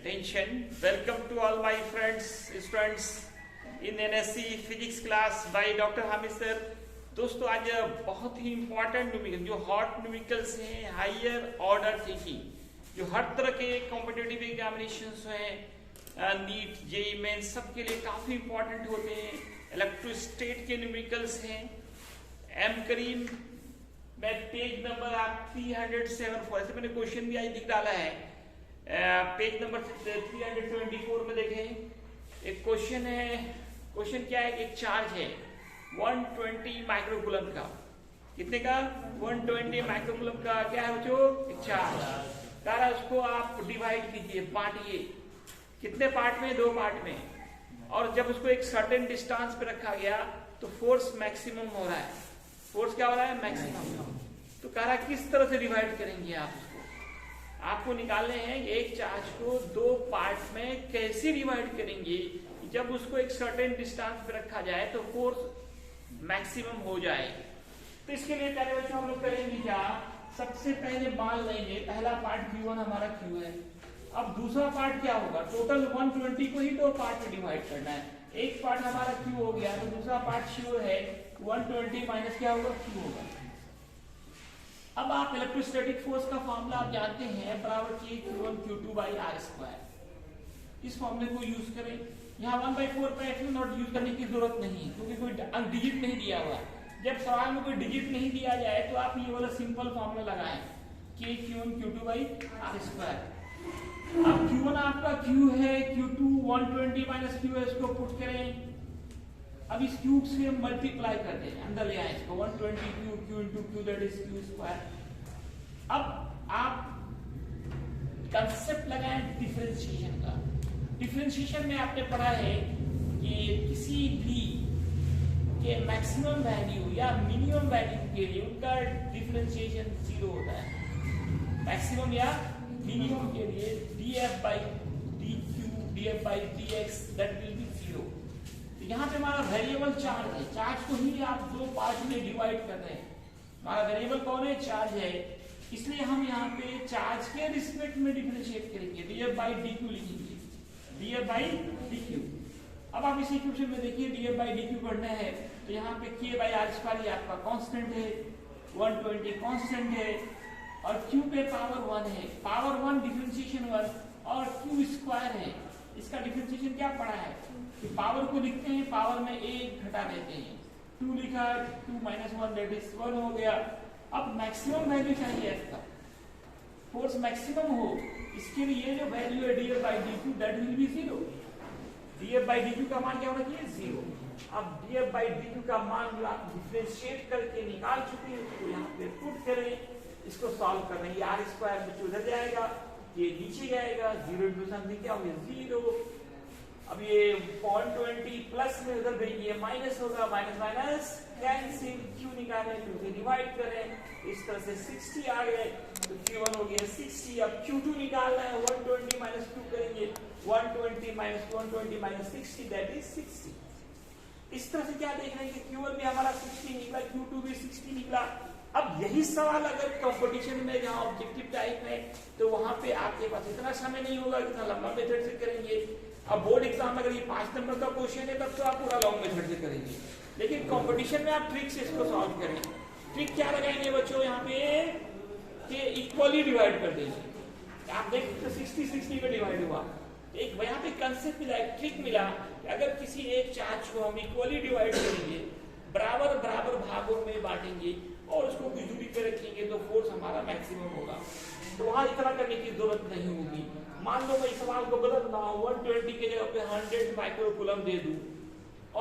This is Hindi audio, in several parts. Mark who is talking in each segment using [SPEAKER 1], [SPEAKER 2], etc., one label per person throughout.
[SPEAKER 1] Attention, welcome to all my friends, students in NSC physics class by doctor Hamid sir. दोस्तों आज बहुत ही इंपॉर्टेंट न्यूमेरिकल जो हॉट न्यूमेरिकल्स हैं, हायर ऑर्डर थिंकिंग, जो हर तरह के कॉम्पिटिटिव एग्जामिनेशंस हैं, नीट जेईई मेन सबके लिए काफी इंपॉर्टेंट होते हैं। इलेक्ट्रोस्टेट के न्यूमेरिकल्स हैं। एम करीम मैं पेज नंबर आप 374 ऐसे मैंने क्वेश्चन भी आज दिख डाला है। पेज नंबर 374 में देखें एक क्वेश्चन है। क्वेश्चन क्या है? एक चार्ज है 120 माइक्रोकूलम का। कितने का? 120 माइक्रोकूलम का क्या है बच्चों? एक चार्ज। तारा उसको आप डिवाइड कीजिए, बांटिए। कितने पार्ट में? 2 पार्ट में। और जब उसको एक सर्टेन डिस्टेंस पे रखा गया तो फोर्स मैक्सिमम हो रहा है। फोर्स क्या हो रहा है? मैक्सिमम। तो कह रहा किस तरह से डिवाइड करेंगे आप उसको? आपको निकालने हैं एक चार्ज को 2 पार्ट में कैसे डिवाइड करेंगे जब उसको एक सर्टेन डिस्टेंस पे रखा जाए तो फोर्स मैक्सिमम हो जाए। तो इसके लिए पहले बच्चों हम लोग करेंगे क्या? सबसे पहले मान लेंगे पहला पार्ट Q1 हमारा Q है। अब दूसरा पार्ट क्या होगा? टोटल 120 को ही 2 पार्ट में डिवाइड करना है। एक पार्ट हमारा Q हो गया तो दूसरा पार्ट Q है। 120 माइनस क्या होगा? Q होगा। अब आप इलेक्ट्रोस्टैटिक फोर्स का फॉर्मूला आप जानते हैं, बराबर Q1 Q2 by are square. इस फॉर्मूले को यूज करें। यहाँ 1/4 पे एक्चुअली नॉट यूज करने की जरूरत नहीं क्योंकि कोई डिजिट नहीं दिया हुआ। जब सवाल में कोई डिजिट नहीं दिया जाए तो आप ये वाला सिंपल फॉर्मूला लगाएं Q1 Q2 by are square. अब Q1 आपका Q है, Q2 120 माइनस Q है, इसको पुट करें। अब इस क्यूब से हम मल्टीप्लाई कर दें, अंदर ले आए इसको 120 Q into Q that is Q square. अब आप कंसेप्ट लगाएं डिफरेंशिएशन का। डिफरेंशिएशन में आपने पढ़ा है कि किसी भी के मैक्सिमम वैल्यू या मिनिमम वैल्यू के लिए उनका डिफरेंशिएशन 0 होता है। मैक्सिमम या मिनिमम के लिए df by dq df by dx that will be 0। यहाँ पे हमारा वेरिएबल चार्ज है। चार्ज को ही आप 2 पार्ट में डिवाइड कर रहे हैं। हमारा वेरिएबल कौन है? चार्ज है। इसलिए हम यहाँ पे चार्ज के रिस्पेक्ट में डिफरेंशिएट करेंगे, df by dq लिखेंगे, df by dq। अब आप इसी इक्वेशन में देखिए df by dq पढ़ना है तो यहाँ पे k by r स्क्वायर आपका कांस्टेंट है, 120 कांस्टेंट है और q पे पावर 1 है। पावर 1 डिफरेंशिएशन 1 और q स्क्वायर है। इसका डिफरेंशिएशन क्या पड़ा है कि पावर को लिखते हैं, पावर में 1 घटा देते हैं, 2 लिखा, 2 - 1 दैट इज 1 हो गया। अब मैक्सिमम वैल्यू चाहिए इसका, फोर्स मैक्सिमम हो, इसके लिए जो वैल्यू है df by dq that will be 0। df by dq का मान क्या होना चाहिए? 0। अब df by dq का मान आप डिफरेंशिएट करके निकाल चुके हैं, उसको यहाँ पे पुट करें, इसको सॉल्व कर रहे हैं। r स्क्वायर में उधर जाएगा, ये नीचे जाएगा, 0 into समथिंग क्या होगा? 0। अब ये 120 प्लस में उधर गई, ये माइनस होगा, माइनस माइनस कैंसिल, Q निकालें, 2 से डिवाइड करें, इस तरह से 60 आ गए तो Q1 हो गया 60। अब Q2 निकालना है, 120 माइनस 2 करेंगे, 120 माइनस 60 दैट इज 60। इस तरह से क्या देख रहे हैं कि Q1 भी हमारा 60 निकला, Q2 भी 60 निकला। अब यही सवाल अगर कंपटीशन में जहां ऑब्जेक्टिव टाइप है तो वहां पे आपके पास इतना समय नहीं होगा, इतना लंबा मेथड से करेंगे। अब बोर्ड एग्जाम अगर ये 5 नंबर का क्वेश्चन है तब तो आप पूरा लॉन्ग मेथड से करेंगे, लेकिन कंपटीशन में आप ट्रिक से इसको सॉल्व करें। ट्रिक क्या लगाएंगे बच्चों? यहाँ पे कि इक्वली डिवाइड कर देंगे। आप देखते तो 60-60 पे डिवाइड हुआ। एक यहाँ पे कंसेप्ट मिला, एक ट्रिक मिला कि अगर किसी एक चार्ज को हम इक्वली डिवाइड करेंगे, बराबर बराबर भागों में बांटेंगे और उसको कुछ दूरी पे रखेंगे तो फोर्स हमारा मैक्सिमम होगा। तो वहां इतना करने की जरूरत नहीं होगी। मान लो मैं इस सवाल को बदलना 120 के जगह पे 100 माइक्रोकूलम दे दूं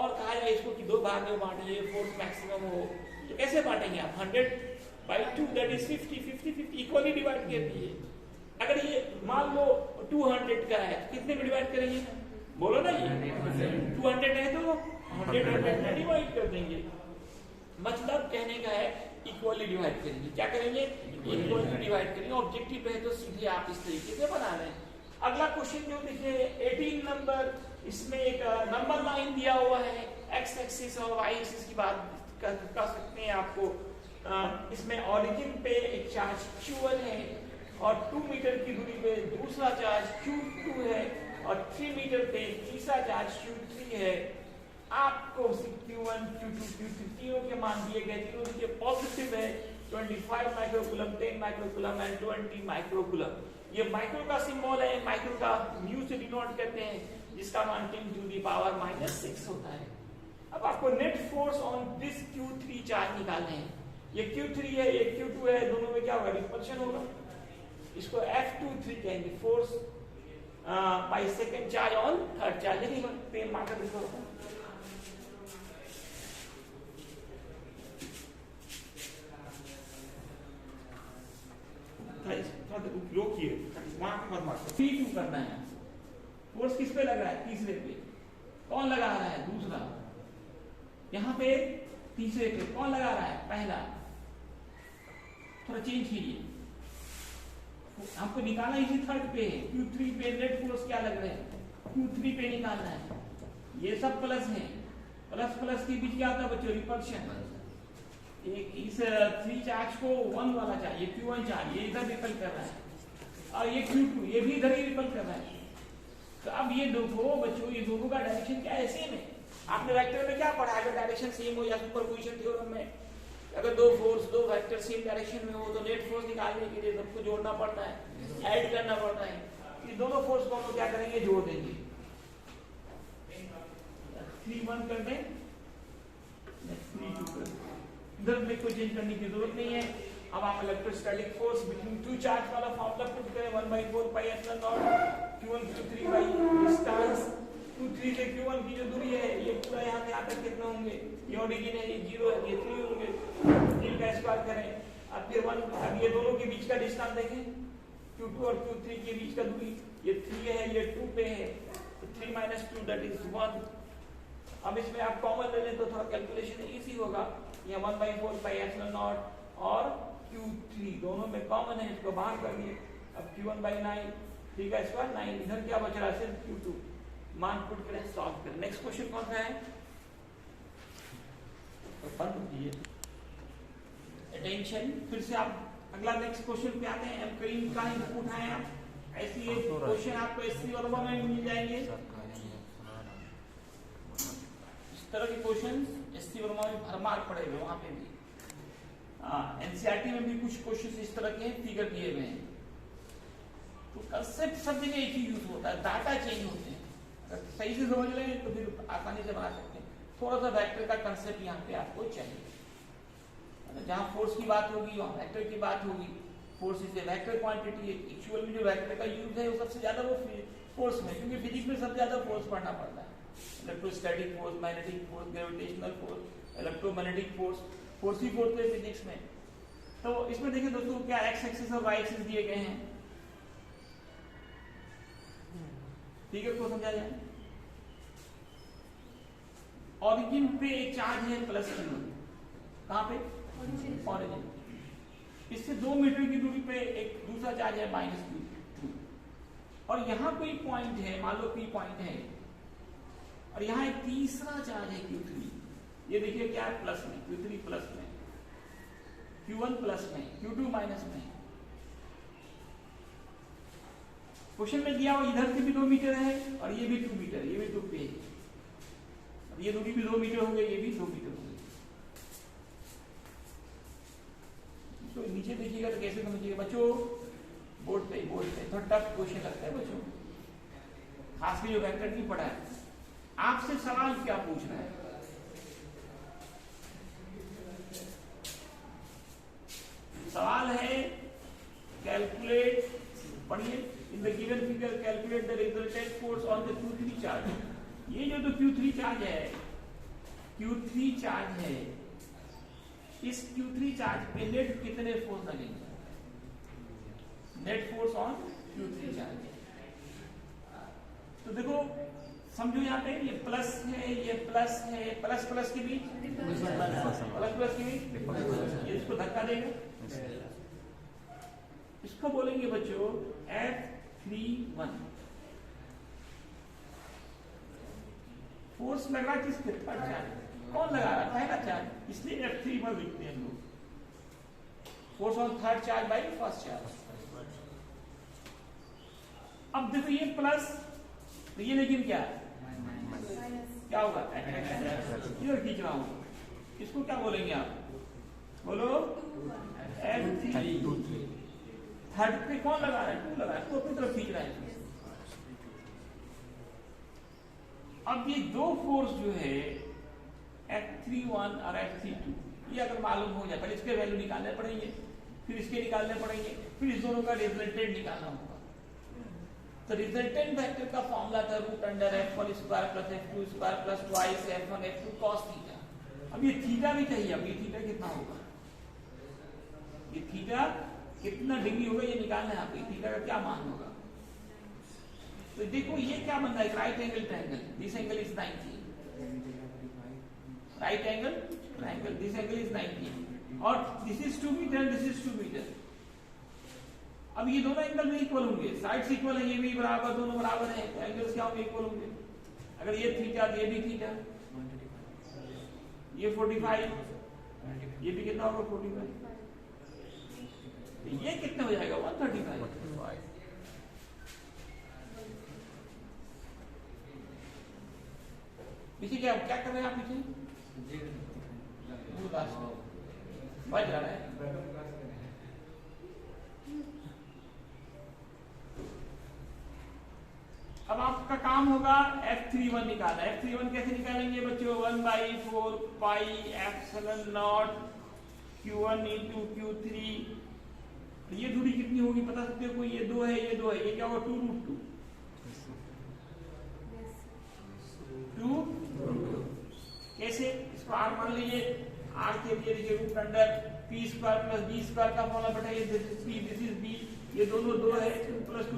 [SPEAKER 1] और कहा जाए इसको कि 2 भाग में बांटिए, फोर्स मैक्सिमम हो, तो कैसे बांटेंगे आप? 100/2 दैट इज 50 इक्वली डिवाइड कर दिए। अगर ये मान लो 200 का है तो कितने में डिवाइड करेंगे? बोलो ना, ये 200 है तो 100 में डिवाइड कर देंगे। मतलब कहने का है इक्वली डिवाइड करेंगे। क्या करेंगे? इक्वली डिवाइड करेंगे। ऑब्जेक्टिव है तो सीधे आप इस तरीके से बना रहे हैं। अगला क्वेश्चन जो लिखे 18 नंबर, इसमें एक नंबर लाइन दिया हुआ है, एक्स एक्सिस और वाई एक्सिस की बात कर सकते हैं आपको। इसमें ओरिजिन पे एक चार्ज Q1 है और 2 मीटर की दूरी पे दूसरा चार्ज Q2 है 3 मीटर पे तीसरा चार्ज Q3 है, आपको Q1 Q2 Q3 तीनों के मान दिए गए, तीनों के पॉजिटिव है, 25 माइक्रोकूलम, 10 माइक्रोकूलम एंड 20 माइक्रोकूलम। ये माइक्रो का सिंबल है, माइक्रो का म्यू से डिनोट करते हैं, जिसका मान 10 टू द पावर -6 होता है। अब आपको net force on this Q3 charge निकालने हैं। ये Q3 है, ये Q2 है, दोनों में क्या होगा, रिपल्शन होगा। इसको F23 कहेंगे, force by second charge on third charge. देखिए पेन मार्कर लिखा होता है, रोकिए वहां पर मार्कर। P2 करना है, फोर्स किस पे लग रहा है, तीसरे पे। कौन लगा रहा है, दूसरा। यहाँ पे तीसरे पे कौन लगा रहा है, पहला। थोड़ा चेंज कीजिए, हमको निकालना इसी थर्ड पे है। Q3 पे नेट फोर्स क्या लग रहे हैं, Q3 पे निकालना है। ये सब प्लस है, प्लस प्लस के बीच क्या आता है बच्चों, रिपल्शन। एक इस 3 चार्ज को 1 वाला चाहिए, Q1 चार्ज, ये इधर रिपल कर रहा है, और ये Q2 ये भी इधर ही रिपल कर रहा है। तो अब ये दोनों बच्चों, ये दोनों का डायरेक्शन क्या है, सेम है। आपने वेक्टर में क्या पढ़ा, अगर डायरेक्शन सेम हो या सुपरपोजिशन थ्योरम में अगर दो फोर्स, दो वेक्टर सेम डायरेक्शन में हो तो नेट फोर्स निकालने के लिए सबको जोड़ना पड़ता है, ऐड करना पड़ता है। ये दोनों फोर्स को हम क्या करेंगे, जोड़ देंगे। 3-1 कर दें, 3-2 कर दें। इधर में कोई चेंज करने की जरूरत नहीं है। अब आप electrostatic force between two charge वाला फॉर्मूला पुट करें, 1/4 pi epsilon not Q1 Q3 by distance. Q3 से Q1 की जो दूरी है, ये पूरा यहाँ से आकर कितने होंगे, ये ओरिजिन है, ये 0 है, ये 3 होंगे, 3 का स्क्वायर करें। अब फिर 1, अब ये दोनों के बीच का डिस्टेंस देखें, Q2 और Q3 के बीच का दूरी, ये 3 है, ये 2 पे है, तो 3 - 2 दैट इज 1। अब इसमें आप कॉमन ले लें तो थोड़ा कैलकुलेशन इजी होगा। ये 1/4 पाई एप्सिलॉन नॉट और Q3 दोनों में कॉमन है, इसको बाहर कर दिए। अब Q1/9, 3 का स्क्वायर 9, इधर क्या बच रहा है, सिर्फ Q2। मान पुट करें, सॉल्व करें। नेक्स्ट क्वेश्चन कौन सा है, अटेंशन। फिर से आप अगला नेक्स्ट क्वेश्चन पे आते हैं। करीम का इनपुट है, आप ऐसी एक क्वेश्चन आपको एससी वर्मा में मिल जाएंगे। इस तरह के क्वेश्चन एससी वर्मा में भरमार पड़े हुए, वहां पे भी एनसीईआरटी में भी कुछ क्वेश्चन इस तरह के फिगर दिए हुए हैं। तो कंसेप्ट सब जगह एक ही यूज होता है, डाटा चेंज होते हैं। अगर सही से समझ लें तो फिर आसानी से बना सकते हैं। थोड़ा सा वेक्टर का कंसेप्ट यहाँ पे आपको चाहिए। जहाँ फोर्स की बात होगी वहाँ वेक्टर की बात होगी। Force is a vector quantity है। एक्चुअल में जो वेक्टर का यूज है वो सबसे ज्यादा वो फोर्स में, क्योंकि फिजिक्स में सबसे ज्यादा फोर्स पढ़ना पड़ता है। Electrostatic force, magnetic force, gravitational force, electromagnetic force, force ही फोर्स है फिजिक्स में। तो इसमें देखिए दोस्तों, क्या एक्स एक्सिस और वाई एक्सिस दिए गए हैं। ठीक है, को समझा जाए। ऑरिजिन पे एक चार्ज है +Q, कहां पे, ऑरिजिन। इससे 2 मीटर की दूरी पे एक दूसरा चार्ज है -Q2, और यहां कोई पॉइंट है, मान लो P पॉइंट है, और यहां एक तीसरा चार्ज है Q3। ये देखिए क्या है, प्लस में, Q3 प्लस में, Q1 प्लस में, Q2 माइनस में। क्वेश्चन में दिया हुआ इधर से भी 2 मीटर है, और ये भी 2 मीटर, ये भी 2 पे है। ये दूरी भी 2 मीटर होंगे, ये भी 2 मीटर होंगे। तो नीचे देखिएगा तो कैसे समझिएगा बच्चों, बोर्ड पे थोड़ा टफ क्वेश्चन लगता है बच्चों, खासकर जो वेक्टर की पढ़ा है। आपसे सवाल क्या पूछना है, सवाल है कैलकुलेट, पढ़िए, in the given figure calculate the resultant force on the Q3 charge. ये जो Q3 चार्ज है, Q3 चार्ज है, इस Q3 चार्ज पे नेट कितने फोर्स लगेंगे, net force on Q3 charge. तो देखो समझो यहाँ पे ये प्लस है, ये प्लस है, प्लस प्लस के बीच, प्लस प्लस के बीच ये इसको धक्का देगा, इसको बोलेंगे बच्चों F31। फोर्स लग रहा है किसके, थर्ड चार्ज। कौन लगा रहा है, पहला चार्ज, इसलिए F31 लिखते हैं लोग। Force on third charge by first charge. अब देखो ये प्लस तो ये लेकिन क्या क्या होगा, इधर खींच रहा हूं, इसको क्या बोलेंगे आप, बोलो F3 थर्ड पे कौन लगा रहा है, 2 लगा रहा है, तो अपनी तरफ खींच रहा है। अब ये दो फोर्स जो है F31 और F32, ये अगर मालूम हो जाए, पहले इसके वैल्यू निकालने पड़ेंगे, फिर इसके निकालने पड़ेंगे, फिर इस दोनों का रिजल्टेंट निकालना होगा। तो रिजल्टेंट वेक्टर का फॉर्मूला था root under F1 square plus F2 square plus twice F1 F2 cos theta. अब ये थीटा भी चाहिए, अब ये थीटा कितना होगा, ये थीटा कितना डिग्री होगा ये निकालना है आपको, थीटा का क्या मान होगा। तो देखो ये क्या बन रहा है, right angle triangle, this angle is 90, right angle triangle, this angle is 90 और this is 2 metre, this is 2 metre. अब ये दोनों एंगल में इक्वल होंगे, साइड्स इक्वल है, ये भी बराबर, दोनों बराबर है, तो एंगल्स क्या होंगे, इक्वल होंगे। अगर ये थीटा तो ये भी थीटा, ये 45, ये भी कितना होगा 45, तो ये कितना हो जाएगा 135। पीछे क्या क्या कर रहे हैं आप, पीछे बज रहा है। अब आपका काम होगा F31 निकालना। F31 कैसे निकालेंगे बच्चों, 1/4 pi epsilon not Q1 into Q3। ये दूरी कितनी होगी बता सकते हो कोई, ये 2 है, ये 2 है, ये क्या होगा 2√2, 2√2। कैसे, इसको R मान लीजिए, R के लिए देखिए root under P square plus B square का फॉर्मूला बैठाइए, this is P, this is B, ये दोनों 2 है, 2 +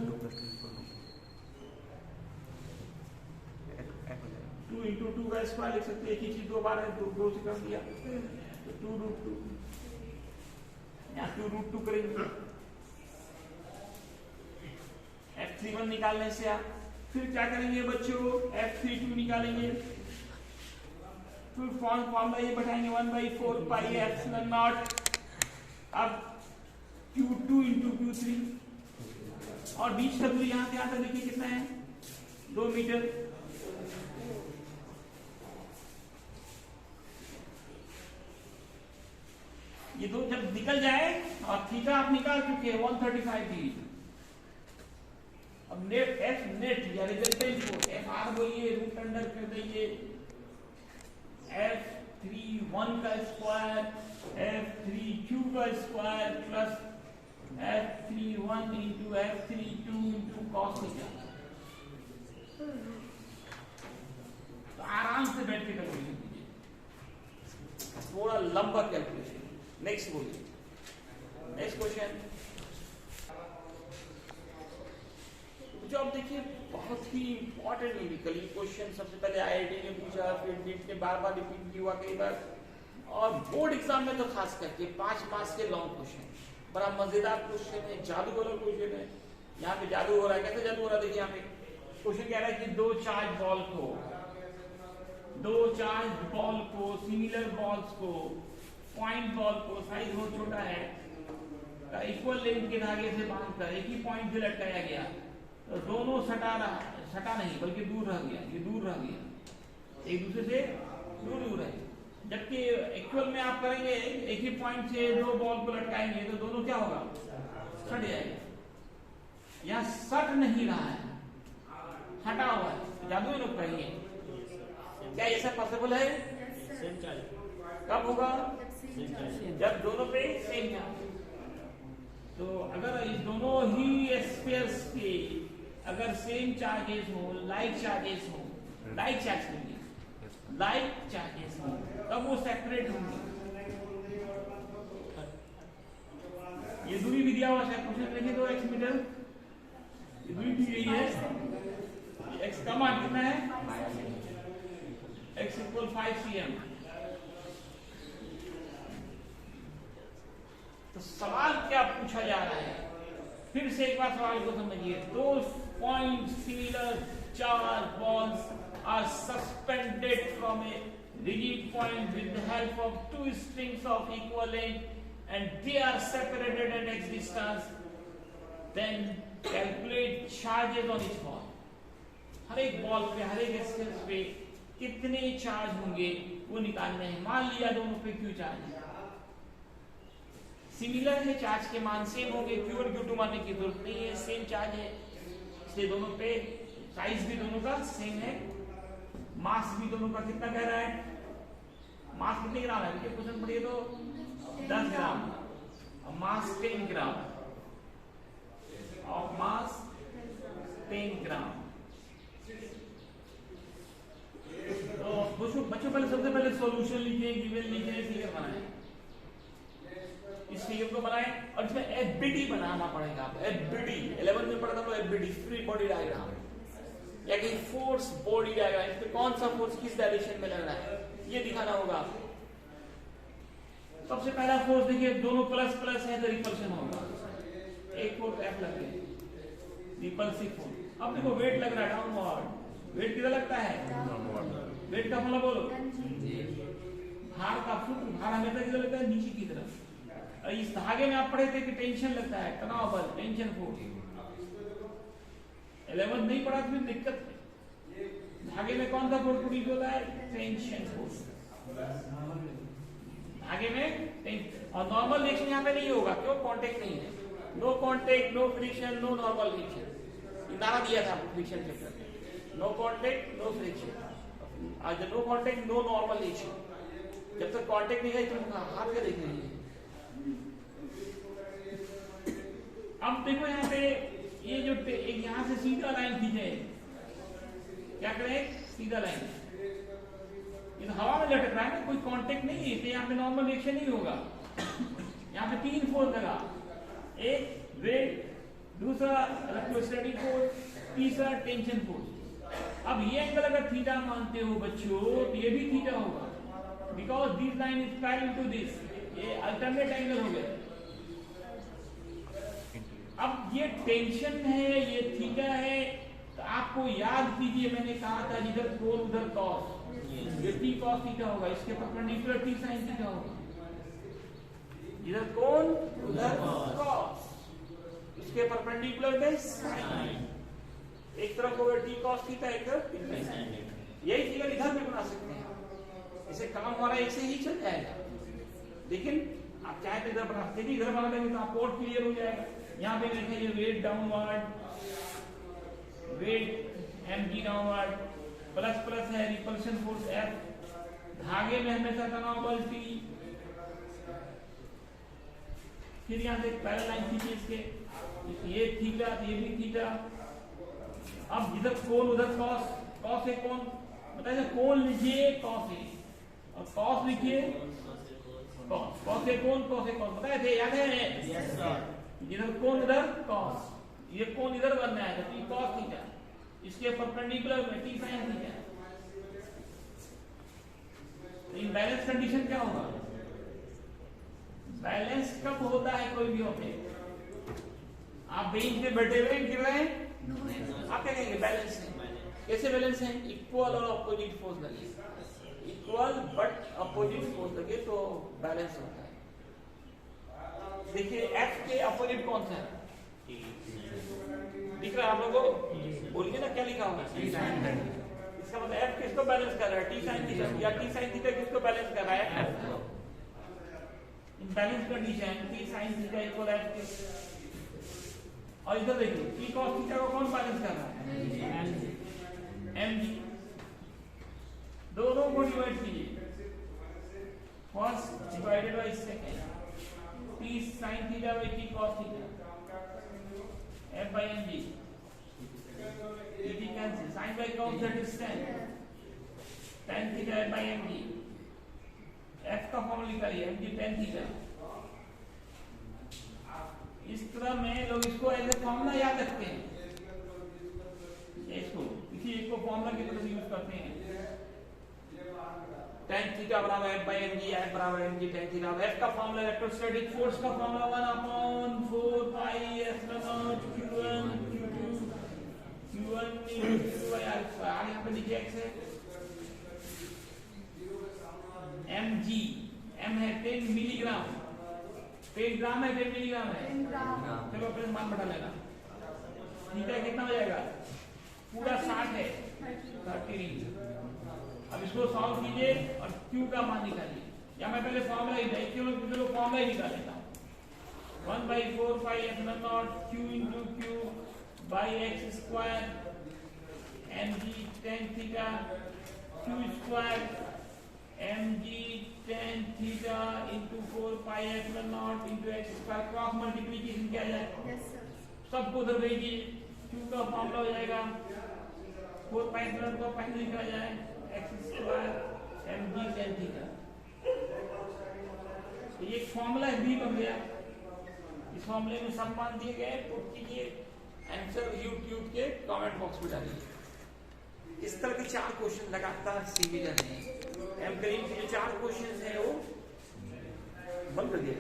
[SPEAKER 1] 2 इंटू 2 का स्क्वायर लिख सकते हैं, एक ही चीज 2 बार है, 2 से कर दिया, तो 2√2, यहाँ 2√2 करेंगे। F31 निकालने से आप फिर क्या करेंगे बच्चों, F32 निकालेंगे, फिर फॉर्मूला ये बैठाएंगे 1/4 पाई एप्सिलॉन नॉट, अब Q2 इंटू Q3 और बीच का दूरी यहाँ से यहाँ तक देखिए कितना है, 2 मीटर। ये दो जब निकल जाए और थीटा आप निकाल चुके हैं 135 डिग्री। अब नेट F नेट या रिजल्टेंट को FR बोलिए, रूट अंडर कर दीजिए F31 का स्क्वायर F32 का square plus F31 into F32 into cos theta. तो आराम से बैठ के कैलकुलेशन कीजिए, थोड़ा लंबा कैलकुलेशन। नेक्स्ट बोलिए, नेक्स्ट क्वेश्चन। जो आप देखिए बहुत ही इंपॉर्टेंट न्यूमेरिकल क्वेश्चन, सबसे पहले आईआईटी ने पूछा, फिर नीट ने बार बार रिपीट भी हुआ कई बार, और बोर्ड एग्जाम में तो खास करके 5 मार्क्स के लॉन्ग क्वेश्चन, बड़ा मजेदार क्वेश्चन है, जादू वाला क्वेश्चन है। यहाँ पे जादू हो रहा है, कैसे जादू हो रहा है देखिए, यहाँ पे क्वेश्चन कह रहा है कि दो चार्ज बॉल को सिमिलर बॉल्स को, पॉइंट बॉल को, साइज बहुत छोटा है, इक्वल लेंथ के धागे से बांधकर एक ही पॉइंट से लटकाया गया, तो दोनों सटा नहीं बल्कि दूर रह गया, ये दूर रह गया, एक दूसरे से दूर है। जबकि इक्वल में आप करेंगे, एक ही पॉइंट से 2 बॉल को लटकाएंगे तो दोनों क्या होगा, सट जाएगा। यहाँ सट नहीं रहा है, हटा हुआ है। जादू लोग कहेंगे क्या ये सब पॉसिबल है? कब होगा? जब दोनों पे सेम चार्ज। तो अगर इस दोनों ही स्फीयर्स के अगर सेम चार्जेस हो, लाइक चार्जेस हो, लाइक चार्जेस हो, तब वो सेपरेट होंगे। ये दूरी भी दिया हुआ है, क्वेश्चन लिखे तो x मीटर, ये दूरी दी गई है, x का मान कितना है, x = 5 cm। तो सवाल क्या पूछा जा रहा है, फिर से एक बार सवाल को समझिए। दो point similar charge balls are suspended from a rigid point with the help of 2 strings of equal length and they are separated at x distance, then calculate charges on each ball। हर एक बॉल पे, हर एक स्पेस पे कितने चार्ज होंगे वो निकालने हैं। मान लिया दोनों पे क्यू चार्ज है, सिमिलर है, चार्ज के मान सेम होंगे, क्यू और क्यू2 मानने की जरूरत नहीं है, सेम चार्ज है, इसलिए दोनों पे साइज भी दोनों का सेम है, मास भी दोनों का कितना कह रहा है, मास कितने ग्राम है, देखिए क्वेश्चन पढ़िए तो 10 ग्राम और मास 10 ग्राम और मास 10 ग्राम। तो बच्चों पहले सबसे पहले सॉल्यूशन लिखे, गिवन लिखे, फिगर बनाए, इस फिगर को बनाए और इसमें एफबीडी बनाना पड़ेगा आपको। एफबीडी 11 में पढ़ा था तो एफबीडी फ्री बॉडी डायग्राम या कि फोर्स बॉडी डायग्राम, इसमें कौन सा फोर्स किस डायरेक्शन में लग रहा है ये दिखाना होगा आपको। सबसे पहला फोर्स देखिए, दोनों प्लस प्लस है तो रिपल्शन होगा, एक फोर्स एफ लग गया, रिपल्सिव फोर्स। अब देखो वेट लग रहा है डाउनवर्ड, वेट किधर लगता है, वेट का मतलब बोलो, भार का सूत्र, भार हमेशा किधर लगता है, नीचे की तरफ। इस धागे में आप पढ़े थे कि टेंशन लगता है, तनाव बल, टेंशन फोर्स। 11 नहीं पढ़ा तो दिक्कत है, धागे में कौन सा फोर्स प्रोड्यूस होता है, टेंशन फोर्स धागे में। और नॉर्मल रिएक्शन यहाँ पे नहीं होगा, क्यों, कांटेक्ट नहीं है, no contact, no friction, no normal reaction, नारा दिया था फ्रिक्शन चैप्टर में, नो कांटेक्ट, नो फ्रिक्शन, आज no contact, no normal reaction. जब तक कांटेक्ट नहीं है तुम हाथ क्या देख रही है। अब देखो यहाँ पे ये जो यहाँ से सीधा लाइन खींचे, क्या करें, सीधा लाइन, ये तो हवा में लटक रहा है ना, कोई कांटेक्ट नहीं है, तो यहाँ पे नॉर्मल रिएक्शन नहीं होगा। यहाँ पे 3 फोर्स लगा, एक वेट, दूसरा इलेक्ट्रोस्टैटिक फोर्स, तीसरा टेंशन फोर्स। अब ये एंगल अगर थीटा मानते हो बच्चों तो ये भी थीटा होगा, because this line is parallel to this, ये अल्टरनेट एंगल हो गया। अब ये टेंशन है, ये थीटा है, तो आपको याद कीजिए मैंने कहा था जिधर कोण उधर कॉस, ये टी कॉस थीटा होगा, इसके परपेंडिकुलर टी साइन थीटा होगा, जिधर कोण उधर कॉस, इसके परपेंडिकुलर में साइन, एक तरफ होगा टी कॉस थीटा, एक तरफ टी साइन। यही फिगर इधर भी बना सकते हैं, इसे काम हमारा एक से ही चल जाएगा, लेकिन आप चाहे तो इधर बना सकते, इधर बना देंगे तो आप और क्लियर हो जाएगा। यहाँ पे देखिए weight downward, weight mg downward, plus plus है, रिपल्शन फोर्स F, धागे में हमेशा तनाव बल T। फिर यहाँ से पैरेलल लाइन खींचिए इसके, ये थीटा, ये भी थीटा। अब जिधर कोण उधर कॉस, कॉस है कोण, बताइए कोण लिखिए कॉस है, और कॉस लिखिए कॉस, कॉस है कोण, कॉस है कॉस, बताए थे, याद है? Yes sir. जिधर कोण इधर कॉस, ये कोण इधर बनना है तो टी कॉस थीटा, इसके परपेंडिकुलर में टी साइन थीटा। तो इम्बैलेंस कंडीशन क्या होगा, बैलेंस कब होता है कोई भी ऑब्जेक्ट, आप बेंच पे बैठे हुए गिर रहे हैं, आप क्या कहेंगे, बैलेंस है। कैसे बैलेंस है, इक्वल और अपोजिट फोर्स लगे, इक्वल बट अपोजिट फोर्स लगे तो बैलेंस होता है। देखिए F के अपोजिट कौन सा है, दिख रहा है आप लोगों को, बोलिए ना क्या लिखा होगा, इसका मतलब F किसको बैलेंस कर रहा है, टी साइन थीटा, या टी साइन थीटा किसको बैलेंस कर रहा है, F को। Balance condition T sine theta equal F के, और इधर देखिए टी कॉस थीटा को कौन बैलेंस कर रहा है, mg। दोनों को डिवाइड कीजिए, first divided by second, T sine theta by T cos theta, f by mg, dt cancel, sin by cos that is tan theta f by mg, f का फॉर्मूला निकालिए, mg tan थीटा। इस तरह में लोग इसको ऐसे फॉर्मूला याद रखते हैं, इसको किसी एक को फॉर्मूला की तरह यूज करते हैं, tan थीटा बराबर f by mg, f बराबर mg tan थीटा। f का फॉर्मूला इलेक्ट्रोस्टैटिक फोर्स का formula 1/4 pi epsilon q1 q2 q1 q2 by alpha। यहाँ पे नीचे x है, mg, m है 10 मिलीग्राम, 10 ग्राम है 10 मिलीग्राम है, चलो अपने मान बढ़ा लेना, थीटा कितना हो जाएगा, पूरा 60 है, 13। अब इसको सॉल्व कीजिए और Q का मान निकालिए, या मैं पहले फॉर्मूला ही चलो फॉर्मूला ही निकाल लेता हूँ। 1/4 pi epsilon not Q into Q by x square mg tan theta Q square mg tan theta into 4 pi epsilon not into x square. Cross multiplication किया जाए, सबको उधर भेजिए, Q का फॉर्मूला हो जाएगा 4 पाई एप्सिलॉन को पहले लिखा जाए x square mg tan theta. ये एक फॉर्मूला भी बन गया। इस फॉर्मूले में सब मान दिए गए, पुट कीजिए, आंसर यूट्यूब के कमेंट बॉक्स में डालिए। इस तरह के 4 क्वेश्चन लगातार सीरीज हैं। एम करीम के जो 4 क्वेश्चन हैं वो बंद कर दिया,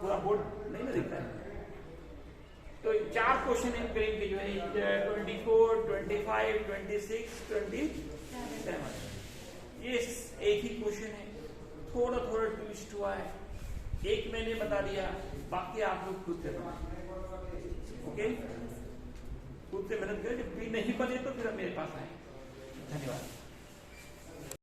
[SPEAKER 1] पूरा बोर्ड नहीं ना दिखता है। तो 4 क्वेश्चन एम करीम के जो है 24, 25, 26, 27, ये एक ही क्वेश्चन है, थोड़ा थोड़ा ट्विस्ट हुआ है। एक मैंने बता दिया, बाकी आप लोग खुद से बनाएं। ओके, खुद से मेहनत करें, जब भी नहीं बने तो फिर मेरे पास आए। धन्यवाद।